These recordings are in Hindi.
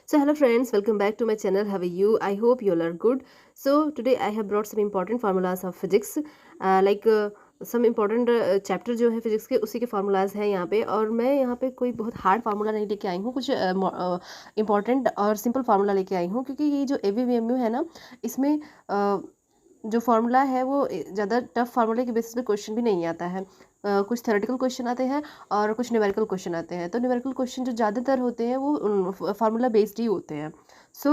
So hello friends, welcome back to my channel. How are you? I hope you all are good. So today I have brought some important formulas of physics, some important chapter जो है फिजिक्स के उसी के फार्मूलाज हैं यहाँ पे। और मैं यहाँ पे कोई बहुत हार्ड फार्मूला नहीं लेके आई हूँ, कुछ इंपॉर्टेंट और सिंपल फार्मूला लेके आई हूँ, क्योंकि ये जो AVVMU है ना, इसमें जो फार्मूला है वो ज़्यादा टफ फार्मूले के बेसिस पे क्वेश्चन भी नहीं आता है। कुछ थ्योरेटिकल क्वेश्चन आते हैं और कुछ न्यूमेरिकल क्वेश्चन आते हैं। तो न्यूमेरिकल क्वेश्चन जो ज़्यादातर होते हैं वो फार्मूला बेस्ड ही होते हैं।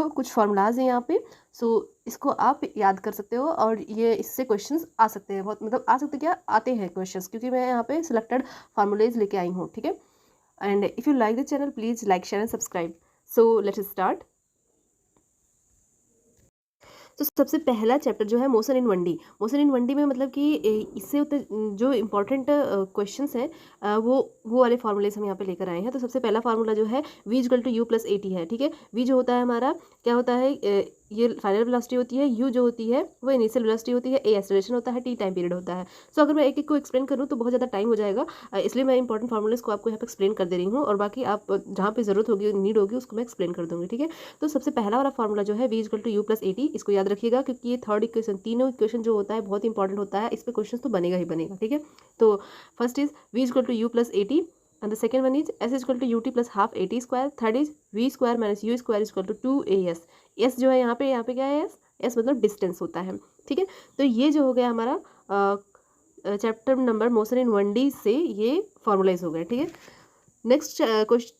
कुछ फार्मूलाज हैं यहाँ पे। इसको आप याद कर सकते हो और ये इससे क्वेश्चंस आ सकते हैं, बहुत मतलब आ सकते क्या, आते हैं क्वेश्चंस, क्योंकि मैं यहाँ पे सिलेक्टेड फार्मूलेज लेके आई हूँ। ठीक है, and if you like the channel please like share and subscribe. So let's start. तो सबसे पहला चैप्टर जो है motion in 1D। Motion in 1D में मतलब कि इससे जो इम्पोर्टेंट क्वेश्चंस हैं वो वाले फार्मूलेस हम यहाँ पे लेकर आए हैं। तो सबसे पहला फार्मूला जो है v equal to U plus AT है। ठीक है, v जो होता है हमारा क्या होता है, ये फाइनल वेलोसिटी होती है, u जो होती है वो इनिशियल वेलोसिटी होती है, a एक्सेलरेशन होता है, t टाइम पीरियड होता है। अगर मैं एक एक को एक्सप्लेन करूँ तो बहुत ज़्यादा टाइम हो जाएगा, इसलिए मैं इंपॉर्टेंट फार्मूलेस को आपको यहाँ पे एक्सप्लेन कर दे रही हूँ, और बाकी आप जहाँ पे ज़रूरत होगी, नीड होगी, उसको मैं एक्सप्लेन कर दूँगी। ठीक है, तो सबसे पहला वाला फार्मूला जो है v equal to U plus AT, इसको याद रखिएगा, क्योंकि ये थर्ड इक्वेशन, तीनों इक्वेशन जो होता है बहुत इंपॉर्टेंट होता है, इस पर क्वेश्चन तो बनेगा ही बनेगा। ठीक है, तो first is v equal to U plus AT and the second one is s is equal to ut plus half AT square. Third is v square minus u square is equal to 2as. s जो है यहाँ पे क्या है, s मतलब डिस्टेंस होता है। ठीक है, तो ये जो हो गया हमारा chapter number motion in 1D से ये फॉर्मुलाइज हो गया। ठीक है, नेक्स्ट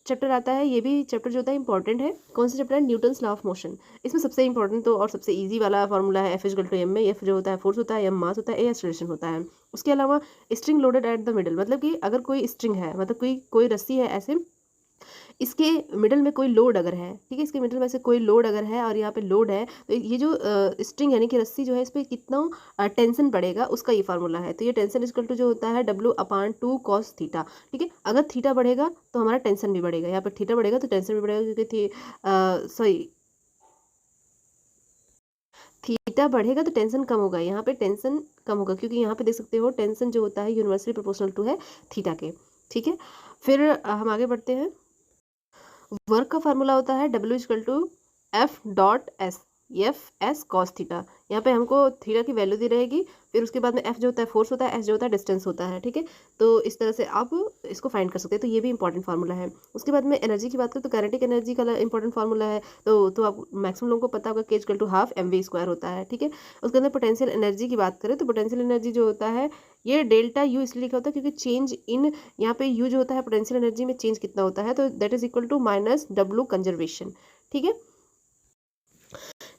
चैप्टर आता है, ये भी चैप्टर जो होता है इंपॉर्टेंट है। कौन सा चैप्टर है? Newton's law of motion. इसमें सबसे इंपॉर्टेंट तो और सबसे इजी वाला फार्मूला है F इक्वल टू m में F जो होता है फोर्स होता है, m मास होता है, a एक्सेलरेशन होता है। उसके अलावा string loaded at the middle, मतलब कि अगर कोई स्ट्रिंग है, मतलब कोई रस्सी है ऐसे, इसके मिडल में कोई लोड अगर है, ठीक है, इसके मिडल में से कोई लोड अगर है और यहाँ पे लोड है, तो ये जो स्ट्रिंग यानी कि रस्सी जो है, इस पर कितना टेंशन पड़ेगा उसका ये फार्मूला है। तो ये टेंशन इक्वल टू जो होता है W/2 cos थीटा। ठीक है, अगर थीटा बढ़ेगा तो हमारा टेंशन भी बढ़ेगा, यहाँ पर थीटा बढ़ेगा तो टेंशन भी बढ़ेगा, क्योंकि थीटा बढ़ेगा तो टेंशन कम होगा, यहाँ पे टेंशन कम होगा, क्योंकि यहाँ पे देख सकते हो टेंशन जो होता है यूनिवर्सली प्रोपोर्शनल टू है थीटा के। ठीक है, फिर हम आगे बढ़ते हैं। वर्क का फार्मूला होता है W equal to F cos theta. यहाँ पे हमको थीटा की वैल्यू दी रहेगी, फिर उसके बाद में F जो होता है फोर्स होता है, S जो होता है डिस्टेंस होता है। ठीक है, तो इस तरह से आप इसको फाइंड कर सकते हैं। तो ये भी इंपॉर्टेंट फार्मूला है। उसके बाद में एनर्जी की बात करें तो काइनेटिक एनर्जी का इंपॉर्टेंट फार्मूला है, तो आप मैक्सिमम लोगों को पता होगा K equal to half mv square होता है। ठीक है, उसके अंदर पोटेंशियल एनर्जी की बात करें तो पोटेंशियल एनर्जी जो होता है ये डेल्टा U इसलिए लिखा होता है क्योंकि चेंज इन, यहाँ पे U जो होता है पोटेंशियल एनर्जी में चेंज कितना होता है, तो that is equal to minus W conservation. ठीक है,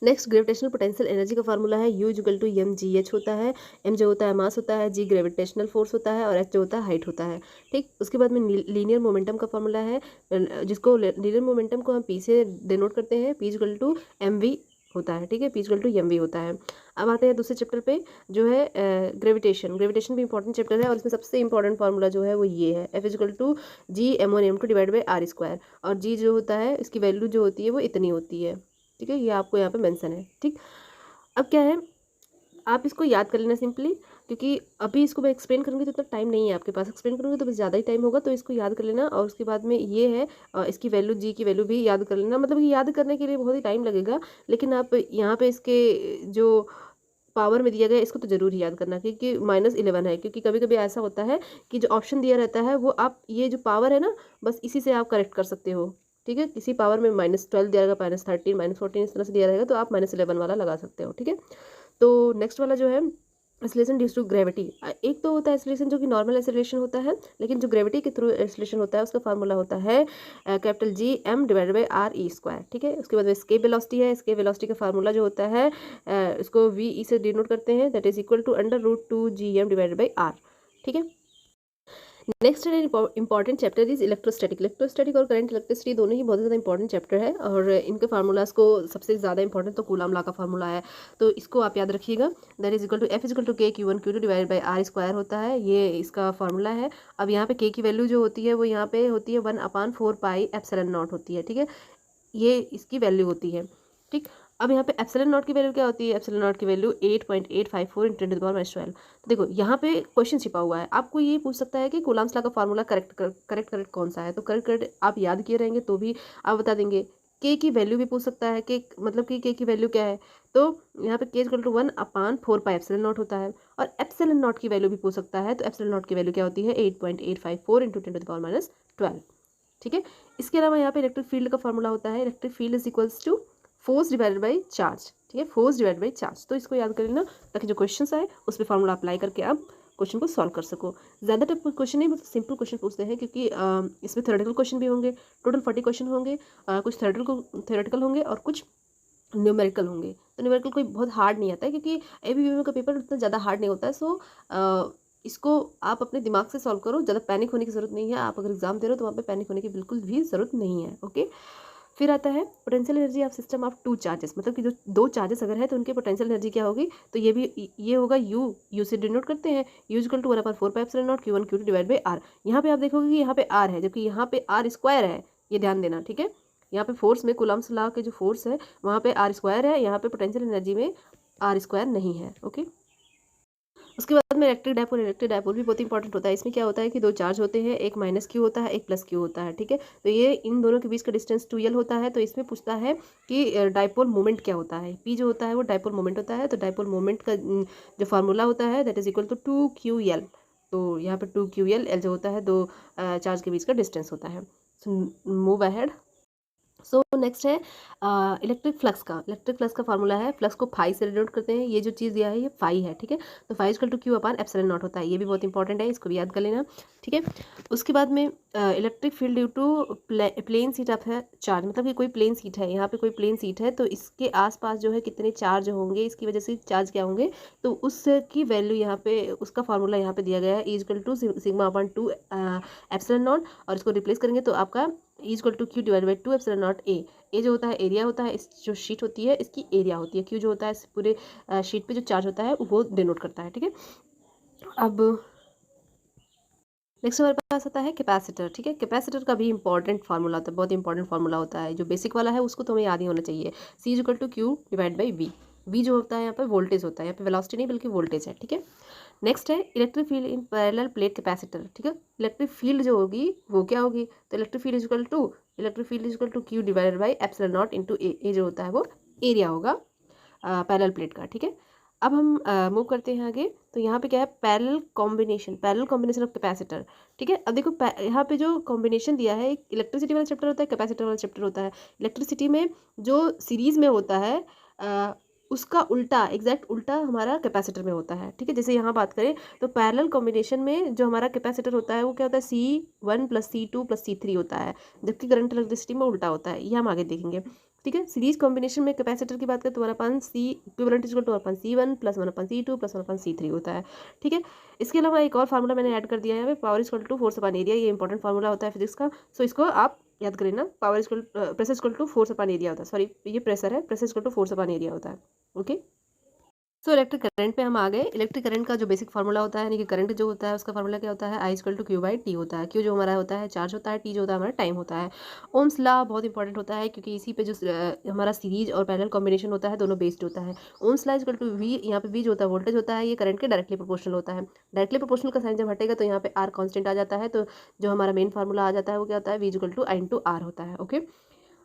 नेक्स्ट ग्रेविटेशनल पोटेंशियल एनर्जी का फार्मूला है U इक्वल टू mgh होता है। m जो होता है मास होता है, g ग्रेविटेशनल फोर्स होता है, और h जो होता है हाइट होता है। ठीक, उसके बाद में लीनियर मोमेंटम का फार्मूला है, जिसको लीनियर मोमेंटम को हम p से डिनोट करते हैं, p इक्वल टू mv होता है। ठीक है, p इक्वल टू mv होता है। अब आते हैं दूसरे चैप्टर पे, जो है ग्रेविटेशन भी इंपॉर्टेंट चैप्टर है, और इसमें सबसे इंपॉर्टेंट फार्मूला जो है वो ये है, F equal to g m1m2 divide by r square, और g जो होता है इसकी वैल्यू जो होती है वो इतनी होती है। ठीक है, ये आपको यहाँ पे मेंशन है। ठीक, अब क्या है, आप इसको याद कर लेना सिंपली, क्योंकि अभी इसको मैं एक्सप्लेन करूँगी तो इतना टाइम नहीं है आपके पास, एक्सप्लेन करूँगी तो बस ज़्यादा ही टाइम होगा, तो इसको याद कर लेना। और उसके बाद में ये है इसकी वैल्यू, जी की वैल्यू भी याद कर लेना। मतलब कि याद करने के लिए बहुत ही टाइम लगेगा, लेकिन आप यहाँ पे इसके जो पावर में दिया गया इसको तो जरूर ही याद करना, क्योंकि -11 है, क्योंकि कभी कभी ऐसा होता है कि जो ऑप्शन दिया रहता है वो आप, ये जो पावर है ना, बस इसी से आप करेक्ट कर सकते हो। ठीक है, किसी पावर में -12 दिया रहेगा, -13, -14 इस तरह से दिया रहेगा, तो आप -11 वाला लगा सकते हो। ठीक है, तो नेक्स्ट वाला जो है एक्सेलरेशन ड्यूज टू ग्रेविटी। एक तो होता है एक्सेलरेशन जो कि नॉर्मल एक्सेलरेशन होता है, लेकिन जो ग्रेविटी के थ्रू एक्सेलरेशन होता है उसका फार्मूला होता है capital G m divide by r e square. ठीक है, उसके बाद में एस्केप वेलोसिटी है, एस्केप वेलोसिटी का फार्मूला जो होता है इसको v e से डिनोट करते हैं, that is equal to √2gm divide by r। ठीक है, next important chapter is electrostatic और करंट इलेक्ट्रिसिटी दोनों ही बहुत ज़्यादा इंपॉर्टेंट चैप्टर है, और इनके फार्मूलाज को सबसे ज़्यादा इंपॉर्टेंट तो कूलाम लॉ का फार्मूला है, तो इसको आप याद रखिएगा। That is equal to F equal to K Q1 Q2 divide by R square होता है, ये इसका फार्मूला है। अब यहाँ पे K की वैल्यू जो होती है वो यहाँ पे होती है 1/4 पाई एप्सिलॉन नॉट होती है। ठीक है, ये इसकी वैल्यू होती है। ठीक, अब यहाँ पे एप्सिलॉन नॉट की वैल्यू क्या होती है, एप्सिलॉन नॉट की वैल्यू 8.854 × 10⁻12। तो देखो यहाँ पे क्वेश्चन छिपा हुआ है, आपको ये पूछ सकता है कि कूलम्स लॉ का फार्मूला करेक्ट करेक्ट कौन सा है, तो करेक्ट आप याद किए रहेंगे तो भी आप बता देंगे के की वैल्यू भी पूछ सकता है, के मतलब कि के की वैल्यू क्या है, तो यहाँ पे K equal to 1/4 pi epsilon nought होता है। और एप्सिलॉन नॉट की वैल्यू भी पूछ सकता है, तो एप्सिलॉन नॉट की वैल्यू क्या होती है 8.854 इंटू 10⁻12। ठीक है। इसके अलावा यहाँ पे इलेक्ट्रिक फील्ड का फॉर्मूला होता है, electric field is equals to force divided by charge. ठीक है, फोर्स डिवाइडेड बाई चार्ज, तो इसको याद कर लेना ताकि जो क्वेश्चन आए उस पर फॉर्मूला अप्लाई करके आप क्वेश्चन को सॉल्व कर सको। ज़्यादा टफ क्वेश्चन नहीं, मतलब सिंपल क्वेश्चन पूछते हैं, क्योंकि इसमें थ्योरेटिकल क्वेश्चन भी होंगे। टोटल 40 क्वेश्चन होंगे, कुछ थ्योरेटिकल होंगे और कुछ न्यूमेरिकल होंगे। तो न्यूमेरिकल कोई बहुत हार्ड नहीं आता है, क्योंकि एबीवीपी का पेपर उतना ज़्यादा हार्ड नहीं होता है। सो इसको आप अपने दिमाग से सॉल्व करो, ज़्यादा पैनिक होने की ज़रूरत नहीं है। आप अगर एग्जाम दे रहे हो तो वहाँ पे पैनिक होने की बिल्कुल भी ज़रूरत नहीं है। ओके, फिर आता है potential energy of system of two charges, मतलब कि जो दो चार्जेस अगर है तो उनकी पोटेंशियल एनर्जी क्या होगी, तो ये होगा यू से डिनोट करते हैं, U equal to 1/4 pi epsilon nought Q1 Q2 divide by R. यहाँ पे आप देखोगे कि यहाँ पे आर है, जबकि यहाँ पे आर स्क्वायर है, ये ध्यान देना। ठीक है, यहाँ पे फोर्स में कूलम्ब्स लॉ के जो फोर्स है वहाँ पे आर स्क्वायर है, यहाँ पे पोटेंशियल एनर्जी में आर स्क्वायर नहीं है। ओके, उसके बाद में इलेक्ट्रिक डायपोल भी बहुत इंपॉर्टेंट होता है। इसमें क्या होता है कि दो चार्ज होते हैं, एक माइनस क्यू होता है, एक प्लस क्यू होता है। ठीक है, तो ये इन दोनों के बीच का डिस्टेंस 2L होता है। तो इसमें पूछता है कि डायपोल मोमेंट क्या होता है। P जो होता है वो डायपोल मोमेंट होता है। तो डायपोल मोमेंट का जो फार्मूला होता है that is equal to 2QL। तो यहाँ पर 2QL, L जो होता है दो चार्ज के बीच का डिस्टेंस होता है। Move ahead. सो नेक्स्ट है इलेक्ट्रिक फ्लक्स का फार्मूला है, फ्लक्स को फाई से डिनोट करते हैं। ये जो चीज़ दिया है ये फाई है। ठीक है, तो phi equal to Q upon epsilon nought होता है, ये भी बहुत इंपॉर्टेंट है, इसको भी याद कर लेना। ठीक है, उसके बाद में electric field due to plane sheet of है चार्ज, मतलब कि कोई प्लेन सीट है, यहाँ पे कोई प्लेन सीट है तो इसके आसपास जो है कितने चार्ज होंगे, इसकी वजह से चार्ज क्या होंगे, तो उसकी वैल्यू यहाँ पे, उसका फार्मूला यहाँ पे दिया गया है, equal to sigma upon 2 epsilon nought. और इसको रिप्लेस करेंगे तो आपका equal to Q divide by 2 epsilon nought A जो होता है एरिया होता है, इस जो शीट होती है इसकी एरिया होती है। क्यू जो होता है इस पूरे शीट पे जो चार्ज होता है वो डिनोट करता है। ठीक है, अब नेक्स्ट हमारे पास आता है कैपेसिटर। ठीक है, कैपेसिटर का भी इंपॉर्टेंट फार्मूला होता है, बहुत इंपॉर्टेंट फार्मूला होता है, जो बेसिक वाला है उसको तो हमें याद ही होना चाहिए। C is equal to Q divide by V. V जो होता है यहाँ पे वोल्टेज होता है, यहाँ पे वेलोसिटी नहीं बल्कि वोल्टेज है। ठीक है, नेक्स्ट है electric field in parallel plate capacitor. ठीक है, इलेक्ट्रिक फील्ड जो होगी वो क्या होगी, तो electric field is equal to Q divided by epsilon naught into A जो होता है वो एरिया होगा पैरेलल प्लेट का। ठीक है, अब हम मूव करते हैं आगे। तो यहाँ पे क्या है, पैरेलल कॉम्बिनेशन ऑफ कैपेसिटर। ठीक है, अब देखो यहाँ पे जो कॉम्बिनेशन दिया है, एक इलेक्ट्रिसिटी वाला चैप्टर होता है, कैपेसिटर वाला चैप्टर होता है। इलेक्ट्रिसिटी में जो सीरीज में होता है उसका उल्टा, एग्जैक्ट उल्टा हमारा कैपेसिटर में होता है। ठीक है, जैसे यहाँ बात करें तो पैरेलल कॉम्बिनेशन में जो हमारा कैपेसिटर होता है वो क्या होता है, C1 + C2 + C3 होता है, जबकि करंट इलेक्ट्रिसिटी में उल्टा होता है, ये हम आगे देखेंगे। ठीक है, सीरीज कॉम्बिनेशन में कैपेसिटर की बात करें तो 1/C equivalent equal to 1/C1 + 1/C2 + 1/C3 होता है। ठीक है, इसके अलावा एक और फार्मूला मैंने ऐड कर दिया है, power equal to force upon area, ये इंपॉर्टेंट फार्मूला होता है फिजिक्स का। सो इसको आप याद करें ना, pressure equal to force upon area होता है, सॉरी ये प्रेशर है, pressure equal to force upon area होता है। ओके, सो इलेक्ट्रिक करंट पे हम आ गए। इलेक्ट्रिक करंट का जो बेसिक फार्मूला होता है, यानी कि करंट जो होता है उसका फार्मूला क्या होता है, I equal to Q by T होता है। क्यू जो हमारा होता है चार्ज होता है, टी जो होता है हमारा टाइम होता है। ओम्स लॉ बहुत इंपॉर्टेंट होता है, क्योंकि इसी पे जो हमारा सीरीज और पैरेलल कॉम्बिनेशन होता है दोनों बेस्ड होता है। Ohm's law equal to V, यहाँ पे वी जो होता है वोल्टेज होता है, ये करंट के डायरेक्टली प्रोपोर्शनल होता है। डायरेक्टली प्रोपोर्शनल का साइन जब हटेगा तो यहाँ पे आर कॉन्स्टेंट आ जाता है, तो जो हमारा मेन फार्मूला आ जाता है वो क्या होता है, V equal to I into R होता है। ओके,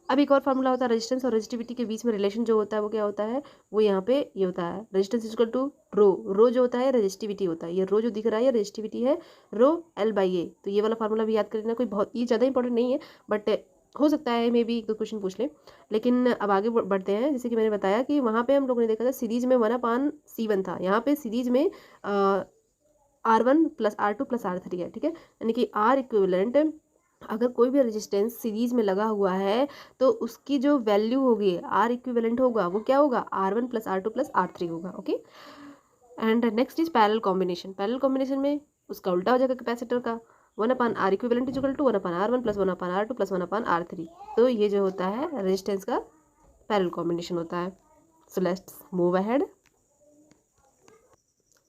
अब एक और फार्मूला होता है रेजिस्टेंस और रेजिस्टिविटी के बीच में रिलेशन जो होता है वो क्या होता है, वो यहाँ पे ये होता है रेजिस्टेंस इक्वल टू रो जो होता है रेजिस्टिविटी होता है, ये रो जो दिख रहा है ये रेजिस्टिविटी है, रो L/A। तो ये वाला फार्मूला भी याद कर लेना, कोई बहुत ये ज़्यादा इंपॉर्टेंट नहीं है, बट हो सकता है मे बी एक दो क्वेश्चन पूछ ले। लेकिन अब आगे बढ़ते हैं। जैसे कि मैंने बताया कि वहाँ पे हम लोगों ने देखा था सीरीज में 1/C1 था, यहाँ पे सीरीज में R1 + R2 + R3 है। ठीक है, यानी कि R इक्विवेलेंट, अगर कोई भी रेजिस्टेंस सीरीज में लगा हुआ है तो उसकी जो वैल्यू होगी आर इक्विवेलेंट होगा वो क्या होगा, R1 + R2 + R3 होगा। Okay, and next is parallel combination में उसका उल्टा हो जाएगा कैपेसिटर का, 1/R equivalent equal to 1/R1 + 1/R2 + 1/R3। तो ये जो होता है रेजिस्टेंस का पैरेलल कॉम्बिनेशन होता है। So let's move ahead.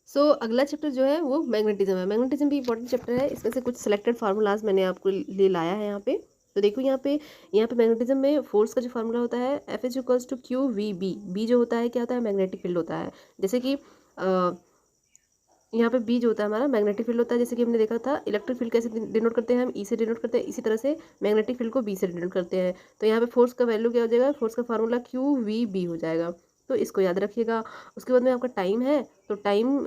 So अगला चैप्टर जो है वो मैग्नेटिज्म है। मैग्नेटिज्म भी इंपॉर्टेंट चैप्टर है, इसमें से कुछ सिलेक्टेड फार्मूलाज मैंने आपको लिए लाया है यहाँ पे। तो देखो यहाँ पे मैग्नेटिज्म में फोर्स का जो फार्मूला होता है F is equals to Q V B. B जो होता है क्या होता है, मैग्नेटिक फील्ड होता है। जैसे कि यहाँ पे बी जो होता है हमारा मैग्नेटिक फील्ड होता है, जैसे कि हमने देखा था इलेक्ट्रिक फील्ड कैसे डिनोट करते हैं हम, ई से डिनोट करते हैं, इसी तरह से मैग्नेटिक फील्ड को बी से डिनोट करते हैं। तो यहाँ पे फोर्स का वैल्यू क्या हो जाएगा, फोर्स का फार्मूला क्यू वी बी हो जाएगा, तो इसको याद रखिएगा। उसके बाद में आपका टाइम है, तो टाइम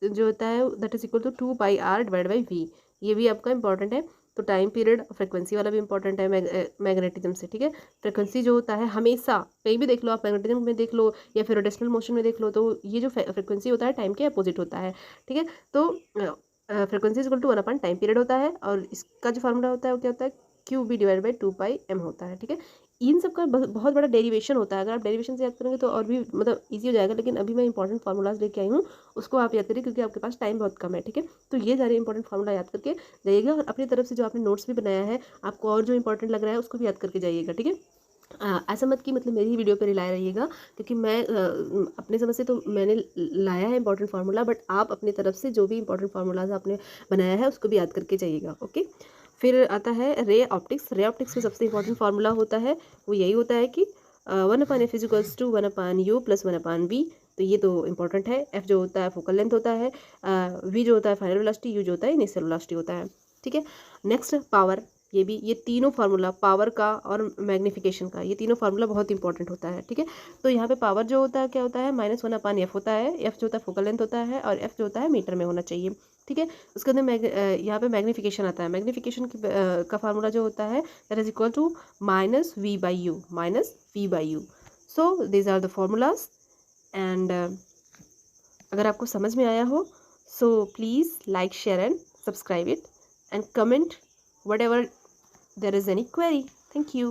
जो होता है that is equal to 2πr divide by V, ये भी आपका इंपॉर्टेंट है। तो टाइम पीरियड फ्रिक्वेंसी वाला भी इंपॉर्टेंट है मैग्नेटिज्म से, ठीक है। फ्रिक्वेंसी जो होता है हमेशा कहीं भी देख लो आप, मैग्नेटिज्म में देख लो या फिर रोटेशनल मोशन में देख लो, तो ये जो फ्रिक्वेंसी होता है टाइम के अपोजिट होता है, ठीक है। तो frequency equal to 1 time period होता है, और इसका जो फार्मूला होता है वो क्या होता है, Q B divide by 2πm होता है, ठीक है। इन सब का बहुत बड़ा डेरिवेशन होता है, अगर आप डेरिवेशन से याद करेंगे तो और भी मतलब ईजी हो जाएगा, लेकिन अभी मैं इंपॉर्टेंट फार्मूलाज लेके आई हूँ, उसको आप याद करिए क्योंकि आपके पास टाइम बहुत कम है, ठीक है। तो ये सारे इंपॉर्टेंट फार्मूला याद करके जाइएगा, और अपनी तरफ से जो आपने नोट्स भी बनाया है आपको और जो इंपॉर्टेंट लग रहा है उसको भी याद करके जाइएगा, ठीक है। ऐसा मत कि मतलब मेरी ही वीडियो पे रिलाय रहिएगा, क्योंकि मैं अपने समझ से तो मैंने लाया है इंपॉर्टेंट फार्मूला, बट आप अपनी तरफ से जो भी इंपॉर्टेंट फार्मूलाज आपने बनाया है उसको भी याद करके जाइएगा, ओके। फिर आता है रे ऑप्टिक्स। रे ऑप्टिक्स में सबसे इंपॉर्टेंट फार्मूला होता है वो यही होता है कि 1/f equals to 1/u plus 1/v। तो ये तो इंपॉर्टेंट है। एफ जो होता है फोकल लेंथ होता है, वी जो होता है फाइनल वेलोसिटी, यू जो होता है इनिशियल वेलोसिटी होता है, ठीक है। नेक्स्ट पावर, ये तीनों फार्मूला पावर का और मैग्नीफिकेशन का, ये तीनों फार्मूला बहुत इंपॉर्टेंट होता है, ठीक है। तो यहाँ पे पावर जो होता है क्या होता है, -1/f होता है। एफ जो होता है फोकल लेंथ होता है, और एफ जो होता है मीटर में होना चाहिए, ठीक है। उसके अंदर यहाँ पे मैग्नीफिकेशन आता है। मैग्नीफिकेशन का फार्मूला जो होता है that is equal to -v/u। So these are the formulas, and अगर आपको समझ में आया हो so please like share and subscribe it and comment whatever there is any query. Thank you.